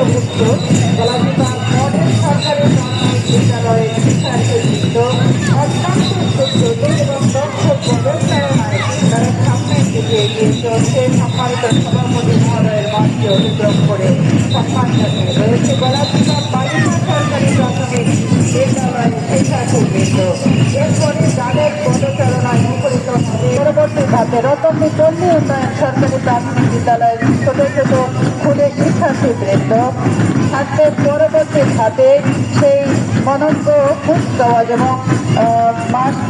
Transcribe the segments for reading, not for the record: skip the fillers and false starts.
অন্তর্ভুক্ত গলাচিপা মডেল সরকারি প্রাথমিক বিদ্যালয়ের শিক্ষার্থীবৃন্দ অত্যন্ত সুস্থ এবং দক্ষ পদচারণায় তারা সামনের দিকে এগিয়ে চলছে। সম্মানিত সভাপতি মহোদয়ের মঞ্চে অতিক্রম করে সম্মান জানিয়ে রয়েছে গলাচিপা বালিকা সরকারি প্রাথমিক বিদ্যালয়ের শিক্ষার্থীবৃন্দ। এরপরে যাদের পদচারণায় মুখরিত হবে পরবর্তী ধাপে রতনদী পল্লী উন্নয়ন সরকারি প্রাথমিক বিদ্যালয়ের ছোট ছোট স্কুলের শিক্ষার্থীবৃন্দ থাকবে। পরবর্তী ধাপে সেই অনন্ত কুচকাওয়াজ এবং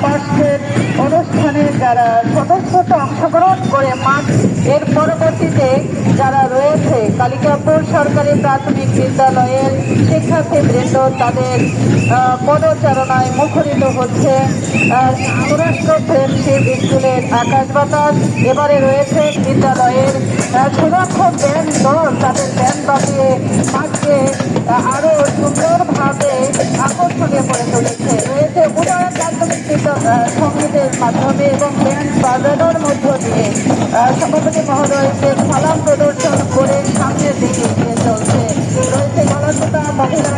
মাসের অনুষ্ঠানে যারা ছোট অংশগ্রহণ করে মাঠ এর পরবর্তীতে যারা রয়েছে কালিকাপুর সরকারি প্রাথমিক বিদ্যালয়ের শিক্ষার্থীবৃন্দ তাদের পদচারণায় মুখরিত হচ্ছে। সৌরাষ্ট্র ফ্রেন্ডশিপ স্কুলের আকাশ বাতাস এবারে রয়েছে বিদ্যালয়ের সুরক্ষক ব্যান্ড দল তাদের ব্যান্ড বাজিয়ে মাঠকে আরো সুন্দরভাবে আকর্ষণীয় করে তুলেছে। রয়েছে উন্নয়ন প্রাথমিক সঙ্গীতের মাধ্যমে এবং ব্যান্ড বাজানোর মধ্য দিয়ে সভাপতি মহোদয়কে সালাম প্রদর্শন করে সামনের দিকে এগিয়ে চলছে। রয়েছে গলাচিপা মহিলা